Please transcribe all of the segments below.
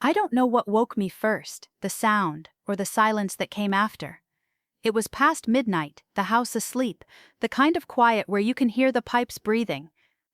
I don't know what woke me first, the sound or the silence that came after. It was past midnight, the house asleep, the kind of quiet where you can hear the pipes breathing.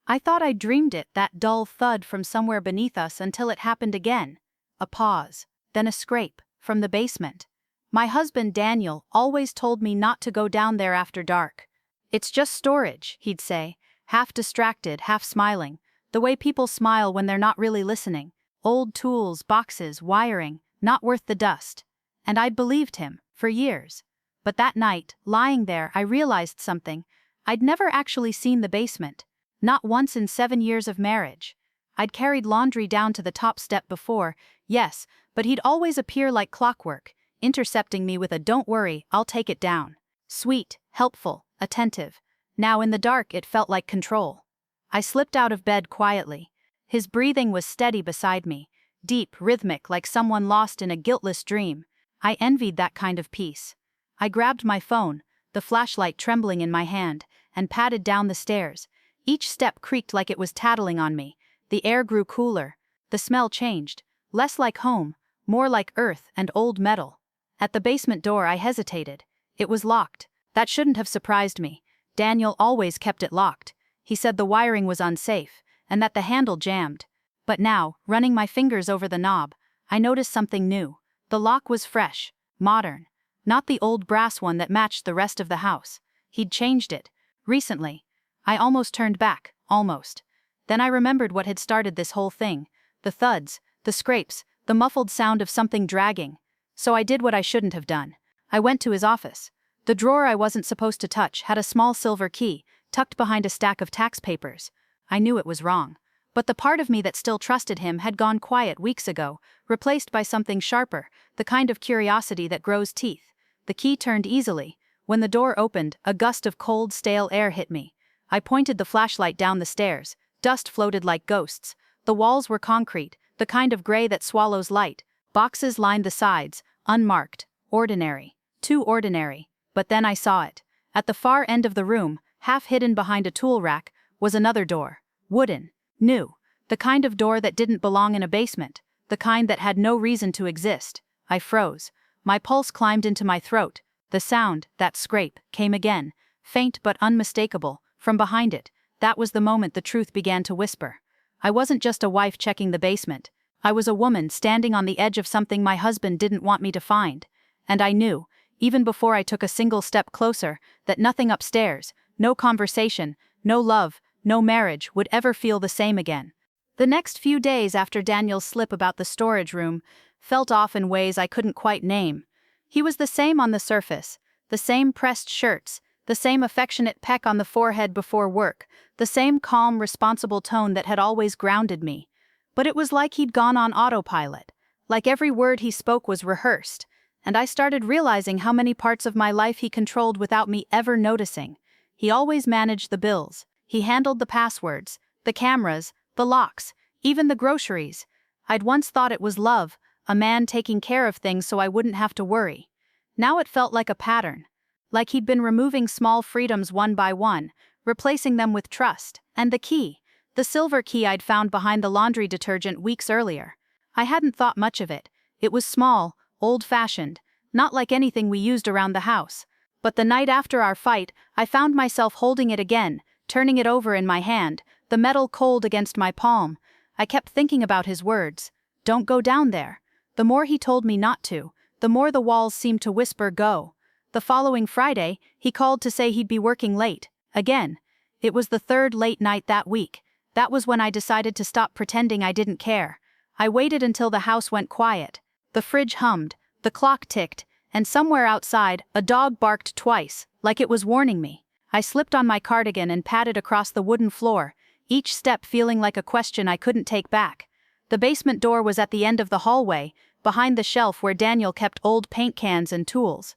I thought I dreamed it, that dull thud from somewhere beneath us, until it happened again. A pause, then a scrape, from the basement. My husband Daniel always told me not to go down there after dark. "It's just storage," he'd say, half distracted, half smiling, the way people smile when they're not really listening. Old tools, boxes, wiring, not worth the dust. And I'd believed him, for years. But that night, lying there, I realized something. I'd never actually seen the basement. Not once in 7 years of marriage. I'd carried laundry down to the top step before, yes, but he'd always appear like clockwork, intercepting me with a "don't worry, I'll take it down." Sweet, helpful, attentive. Now in the dark it felt like control. I slipped out of bed quietly. His breathing was steady beside me, deep, rhythmic, like someone lost in a guiltless dream. I envied that kind of peace. I grabbed my phone, the flashlight trembling in my hand, and padded down the stairs. Each step creaked like it was tattling on me. The air grew cooler. The smell changed, less like home, more like earth and old metal. At the basement door I hesitated. It was locked. That shouldn't have surprised me. Daniel always kept it locked. He said the wiring was unsafe, and that the handle jammed. But now, running my fingers over the knob, I noticed something new. The lock was fresh, modern. Not the old brass one that matched the rest of the house. He'd changed it. Recently. I almost turned back, almost. Then I remembered what had started this whole thing. The thuds, the scrapes, the muffled sound of something dragging. So I did what I shouldn't have done. I went to his office. The drawer I wasn't supposed to touch had a small silver key, tucked behind a stack of tax papers. I knew it was wrong. But the part of me that still trusted him had gone quiet weeks ago, replaced by something sharper, the kind of curiosity that grows teeth. The key turned easily. When the door opened, a gust of cold, stale air hit me. I pointed the flashlight down the stairs. Dust floated like ghosts. The walls were concrete, the kind of gray that swallows light. Boxes lined the sides, unmarked, ordinary. Too ordinary. But then I saw it. At the far end of the room, half hidden behind a tool rack, was another door. Wooden. New. The kind of door that didn't belong in a basement. The kind that had no reason to exist. I froze. My pulse climbed into my throat. The sound, that scrape, came again. Faint but unmistakable. From behind it. That was the moment the truth began to whisper. I wasn't just a wife checking the basement. I was a woman standing on the edge of something my husband didn't want me to find. And I knew, even before I took a single step closer, that nothing upstairs, no conversation, no love, no marriage would ever feel the same again. The next few days after Daniel's slip about the storage room felt off in ways I couldn't quite name. He was the same on the surface, the same pressed shirts, the same affectionate peck on the forehead before work, the same calm, responsible tone that had always grounded me. But it was like he'd gone on autopilot, like every word he spoke was rehearsed, and I started realizing how many parts of my life he controlled without me ever noticing. He always managed the bills. He handled the passwords, the cameras, the locks, even the groceries. I'd once thought it was love, a man taking care of things so I wouldn't have to worry. Now it felt like a pattern. Like he'd been removing small freedoms one by one, replacing them with trust, and the key. The silver key I'd found behind the laundry detergent weeks earlier. I hadn't thought much of it. It was small, old-fashioned, not like anything we used around the house. But the night after our fight, I found myself holding it again, turning it over in my hand, the metal cold against my palm. I kept thinking about his words. Don't go down there. The more he told me not to, the more the walls seemed to whisper go. The following Friday, he called to say he'd be working late. Again. It was the third late night that week. That was when I decided to stop pretending I didn't care. I waited until the house went quiet. The fridge hummed, the clock ticked, and somewhere outside, a dog barked twice, like it was warning me. I slipped on my cardigan and padded across the wooden floor, each step feeling like a question I couldn't take back. The basement door was at the end of the hallway, behind the shelf where Daniel kept old paint cans and tools.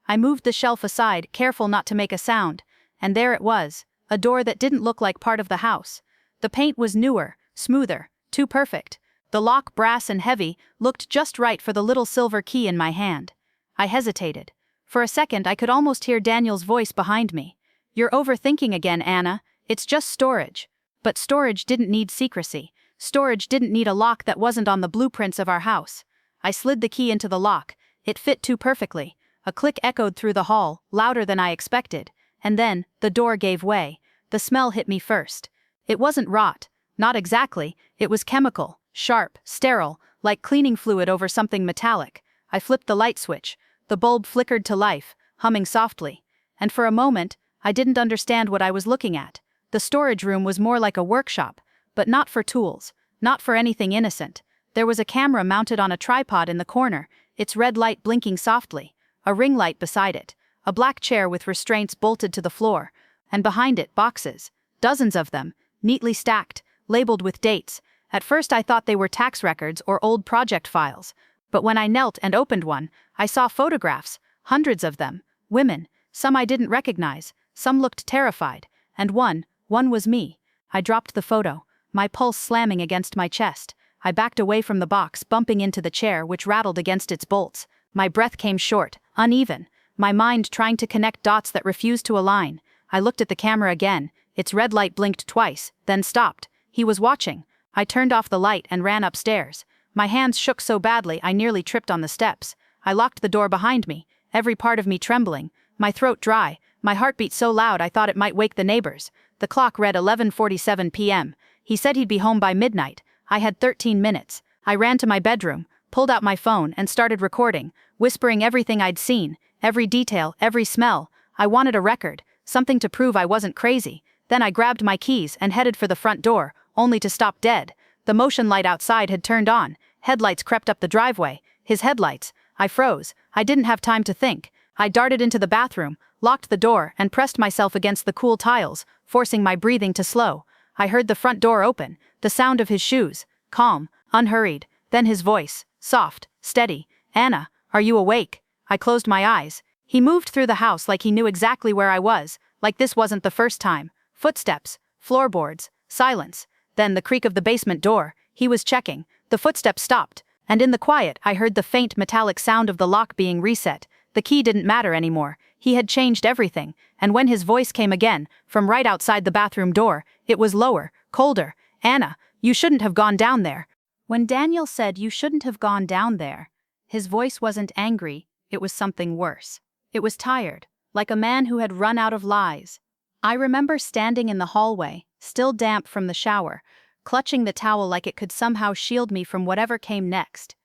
I moved the shelf aside, careful not to make a sound, and there it was, a door that didn't look like part of the house. The paint was newer, smoother, too perfect. The lock, brass and heavy, looked just right for the little silver key in my hand. I hesitated. For a second I could almost hear Daniel's voice behind me. "You're overthinking again, Anna. It's just storage." But storage didn't need secrecy. Storage didn't need a lock that wasn't on the blueprints of our house. I slid the key into the lock. It fit too perfectly. A click echoed through the hall, louder than I expected. And then, the door gave way. The smell hit me first. It wasn't rot. Not exactly. It was chemical, sharp, sterile, like cleaning fluid over something metallic. I flipped the light switch. The bulb flickered to life, humming softly. And for a moment, I didn't understand what I was looking at. The storage room was more like a workshop, but not for tools, not for anything innocent. There was a camera mounted on a tripod in the corner, its red light blinking softly, a ring light beside it, a black chair with restraints bolted to the floor, and behind it boxes, dozens of them, neatly stacked, labeled with dates. At first I thought they were tax records or old project files, but when I knelt and opened one, I saw photographs, hundreds of them, women, some I didn't recognize, some looked terrified, and one was me. I dropped the photo, my pulse slamming against my chest. I backed away from the box, bumping into the chair, which rattled against its bolts. My breath came short, uneven, my mind trying to connect dots that refused to align. I looked at the camera again. Its red light blinked twice, then stopped. He was watching. I turned off the light and ran upstairs. My hands shook so badly I nearly tripped on the steps. I locked the door behind me, every part of me trembling, my throat dry, my heartbeat so loud I thought it might wake the neighbors. The clock read 11:47 p.m. He said he'd be home by midnight. I had 13 minutes. I ran to my bedroom, pulled out my phone and started recording, whispering everything I'd seen, every detail, every smell. I wanted a record, something to prove I wasn't crazy. Then I grabbed my keys and headed for the front door, only to stop dead. The motion light outside had turned on. Headlights crept up the driveway. His headlights. I froze. I didn't have time to think. I darted into the bathroom, locked the door, and pressed myself against the cool tiles, forcing my breathing to slow. I heard the front door open, the sound of his shoes, calm, unhurried, then his voice, soft, steady. "Anna, are you awake?" I closed my eyes. He moved through the house like he knew exactly where I was, like this wasn't the first time. Footsteps, floorboards, silence. Then the creak of the basement door. He was checking. The footsteps stopped, and in the quiet I heard the faint metallic sound of the lock being reset. The key didn't matter anymore. He had changed everything, and when his voice came again, from right outside the bathroom door, it was lower, colder. "Anna, you shouldn't have gone down there." When Daniel said you shouldn't have gone down there, his voice wasn't angry, it was something worse. It was tired, like a man who had run out of lies. I remember standing in the hallway, still damp from the shower, clutching the towel like it could somehow shield me from whatever came next.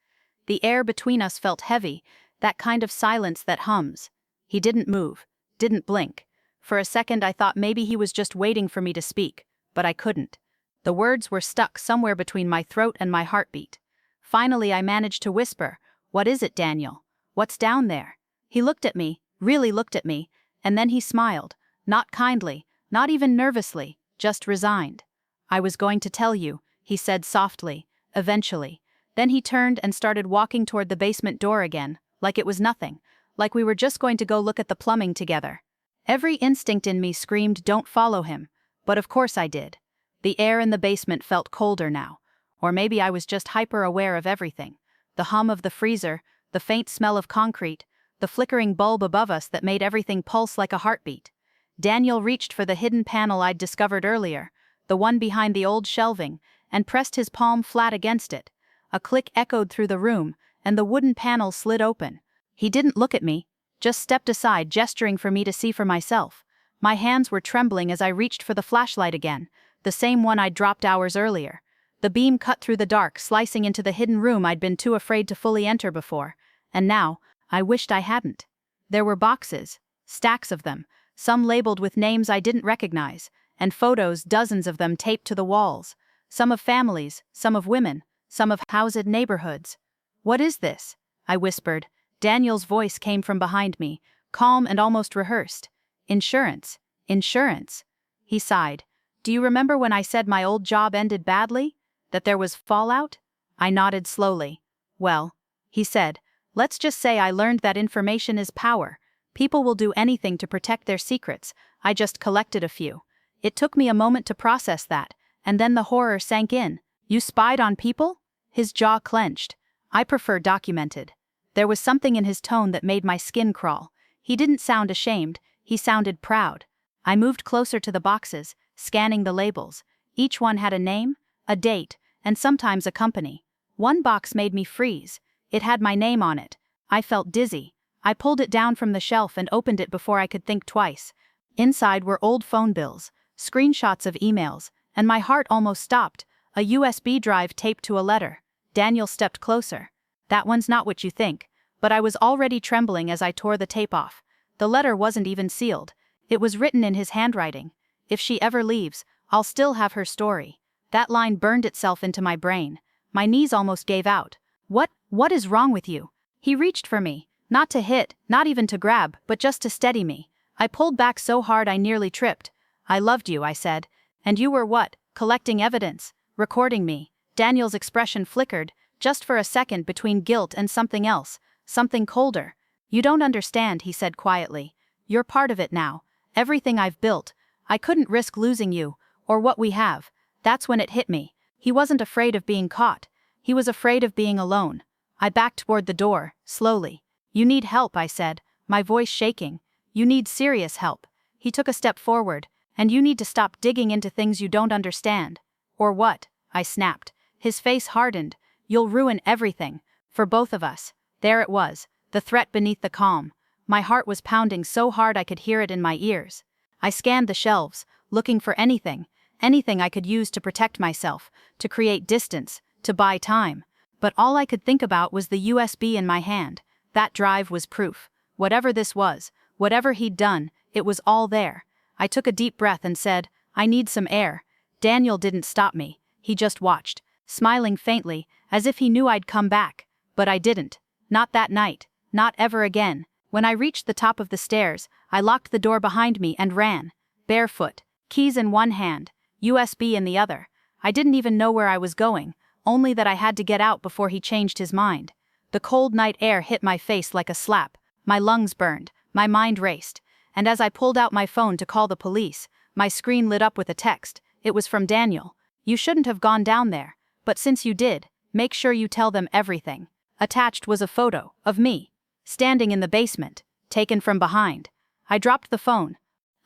The air between us felt heavy, that kind of silence that hums. He didn't move, didn't blink. For a second I thought maybe he was just waiting for me to speak, but I couldn't. The words were stuck somewhere between my throat and my heartbeat. Finally I managed to whisper, "What is it, Daniel? What's down there?" He looked at me, really looked at me, and then he smiled, not kindly, not even nervously, just resigned. "I was going to tell you," he said softly, "eventually." Then he turned and started walking toward the basement door again, like it was nothing, like we were just going to go look at the plumbing together. Every instinct in me screamed, "Don't follow him," but of course I did. The air in the basement felt colder now, or maybe I was just hyper-aware of everything. The hum of the freezer, the faint smell of concrete, the flickering bulb above us that made everything pulse like a heartbeat. Daniel reached for the hidden panel I'd discovered earlier, the one behind the old shelving, and pressed his palm flat against it. A click echoed through the room, and the wooden panel slid open. He didn't look at me, just stepped aside, gesturing for me to see for myself. My hands were trembling as I reached for the flashlight again, the same one I'd dropped hours earlier. The beam cut through the dark, slicing into the hidden room I'd been too afraid to fully enter before. And now, I wished I hadn't. There were boxes, stacks of them, some labeled with names I didn't recognize, and photos, dozens of them taped to the walls. Some of families, some of women, some of housed neighborhoods. "What is this?" I whispered. Daniel's voice came from behind me, calm and almost rehearsed. "Insurance. Insurance." He sighed. "Do you remember when I said my old job ended badly? That there was fallout?" I nodded slowly. "Well," he said, "let's just say I learned that information is power. People will do anything to protect their secrets. I just collected a few. It took me a moment to process that, and then the horror sank in. You spied on people?" His jaw clenched. "I prefer documented." There was something in his tone that made my skin crawl. He didn't sound ashamed, he sounded proud. I moved closer to the boxes, scanning the labels. Each one had a name, a date, and sometimes a company. One box made me freeze. It had my name on it. I felt dizzy. I pulled it down from the shelf and opened it before I could think twice. Inside were old phone bills, screenshots of emails, and my heart almost stopped. A USB drive taped to a letter. Daniel stepped closer. That one's not what you think. But I was already trembling as I tore the tape off. The letter wasn't even sealed. It was written in his handwriting. If she ever leaves, I'll still have her story. That line burned itself into my brain. My knees almost gave out. What is wrong with you? He reached for me, not to hit, not even to grab, but just to steady me. I pulled back so hard I nearly tripped. I loved you, I said. And you were what? Collecting evidence, recording me. Daniel's expression flickered, just for a second, between guilt and something else, something colder. You don't understand, he said quietly. You're part of it now. Everything I've built. I couldn't risk losing you, or what we have. That's when it hit me. He wasn't afraid of being caught. He was afraid of being alone. I backed toward the door, slowly. You need help, I said, my voice shaking. You need serious help. He took a step forward. And you need to stop digging into things you don't understand. Or what? I snapped. His face hardened. You'll ruin everything. For both of us. There it was, the threat beneath the calm. My heart was pounding so hard I could hear it in my ears. I scanned the shelves, looking for anything I could use to protect myself, to create distance, to buy time. But all I could think about was the USB in my hand. That drive was proof. Whatever this was, whatever he'd done, it was all there. I took a deep breath and said, I need some air. Daniel didn't stop me. He just watched, smiling faintly, as if he knew I'd come back. But I didn't. Not that night. Not ever again. When I reached the top of the stairs, I locked the door behind me and ran. Barefoot, keys in one hand, USB in the other. I didn't even know where I was going, only that I had to get out before he changed his mind. The cold night air hit my face like a slap. My lungs burned. My mind raced. And as I pulled out my phone to call the police, my screen lit up with a text. It was from Daniel. You shouldn't have gone down there. But since you did, make sure you tell them everything. Attached was a photo of me, standing in the basement, taken from behind. I dropped the phone.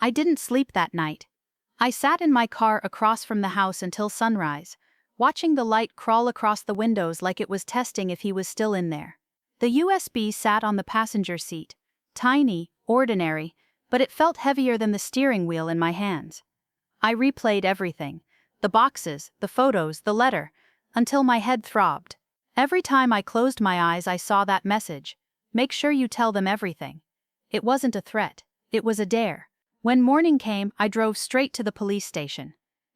I didn't sleep that night. I sat in my car across from the house until sunrise, watching the light crawl across the windows like it was testing if he was still in there. The USB sat on the passenger seat, tiny, ordinary, but it felt heavier than the steering wheel in my hands. I replayed everything, the boxes, the photos, the letter, until my head throbbed. Every time I closed my eyes I saw that message. Make sure you tell them everything. It wasn't a threat. It was a dare. When morning came, I drove straight to the police station.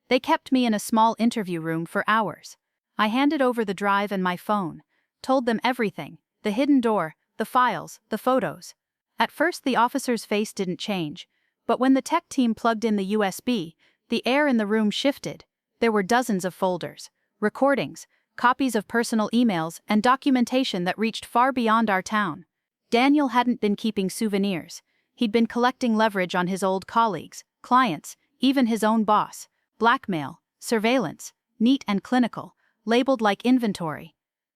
They kept me in a small interview room for hours. I handed over the drive and my phone, told them everything, the hidden door, the files, the photos. At first the officer's face didn't change, but when the tech team plugged in the USB, the air in the room shifted. There were dozens of folders, recordings, copies of personal emails, and documentation that reached far beyond our town. Daniel hadn't been keeping souvenirs. He'd been collecting leverage on his old colleagues, clients, even his own boss. Blackmail, surveillance, neat and clinical, labeled like inventory.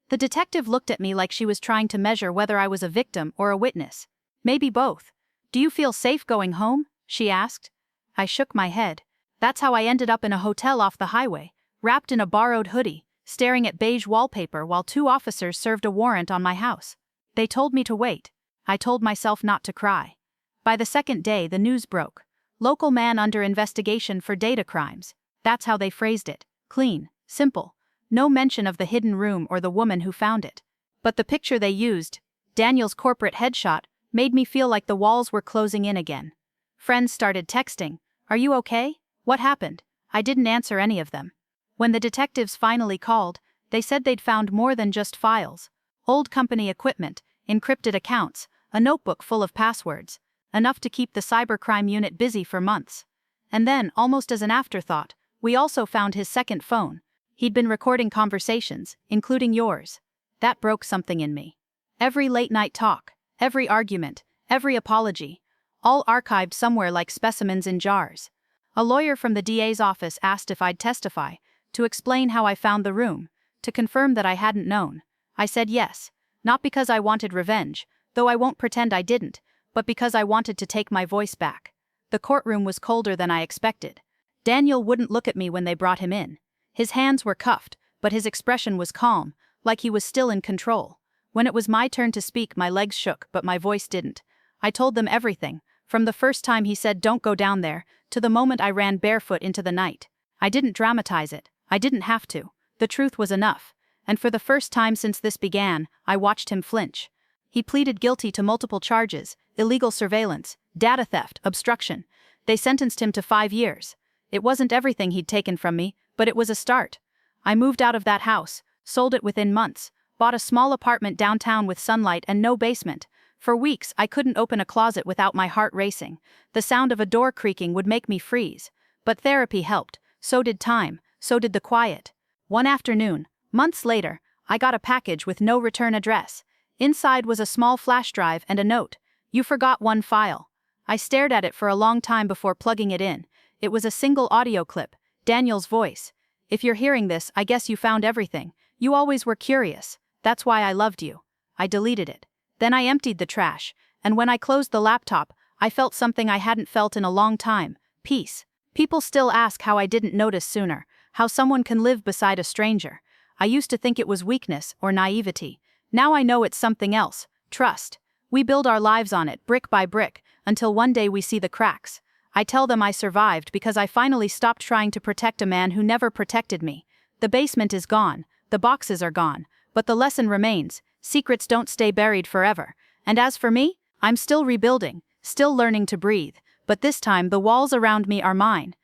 The detective looked at me like she was trying to measure whether I was a victim or a witness. Maybe both. Do you feel safe going home? She asked. I shook my head. That's how I ended up in a hotel off the highway, wrapped in a borrowed hoodie, staring at beige wallpaper while 2 officers served a warrant on my house. They told me to wait. I told myself not to cry. By the second day, the news broke. Local man under investigation for data crimes. That's how they phrased it. Clean, simple. No mention of the hidden room or the woman who found it. But the picture they used, Daniel's corporate headshot, made me feel like the walls were closing in again. Friends started texting. Are you okay? What happened? I didn't answer any of them. When the detectives finally called, they said they'd found more than just files. Old company equipment, encrypted accounts, a notebook full of passwords. Enough to keep the cybercrime unit busy for months. And then, almost as an afterthought, we also found his second phone. He'd been recording conversations, including yours. That broke something in me. Every late-night talk, every argument, every apology, all archived somewhere like specimens in jars. A lawyer from the DA's office asked if I'd testify, to explain how I found the room, to confirm that I hadn't known. I said yes, not because I wanted revenge, though I won't pretend I didn't, but because I wanted to take my voice back. The courtroom was colder than I expected. Daniel wouldn't look at me when they brought him in. His hands were cuffed, but his expression was calm, like he was still in control. When it was my turn to speak, my legs shook, but my voice didn't. I told them everything, from the first time he said don't go down there, to the moment I ran barefoot into the night. I didn't dramatize it. I didn't have to. The truth was enough. And for the first time since this began, I watched him flinch. He pleaded guilty to multiple charges: illegal surveillance, data theft, obstruction. They sentenced him to 5 years. It wasn't everything he'd taken from me, but it was a start. I moved out of that house, sold it within months, bought a small apartment downtown with sunlight and no basement. For weeks, I couldn't open a closet without my heart racing. The sound of a door creaking would make me freeze. But therapy helped. So did time. So did the quiet. One afternoon, months later, I got a package with no return address. Inside was a small flash drive and a note. "You forgot one file." I stared at it for a long time before plugging it in. It was a single audio clip, Daniel's voice. "If you're hearing this, I guess you found everything. You always were curious. That's why I loved you." I deleted it. Then I emptied the trash, and when I closed the laptop, I felt something I hadn't felt in a long time: peace. People still ask how I didn't notice sooner, how someone can live beside a stranger. I used to think it was weakness or naivety. Now I know it's something else: trust. We build our lives on it, brick by brick, until one day we see the cracks. I tell them I survived because I finally stopped trying to protect a man who never protected me. The basement is gone, the boxes are gone, but the lesson remains: secrets don't stay buried forever. And as for me, I'm still rebuilding, still learning to breathe, but this time the walls around me are mine.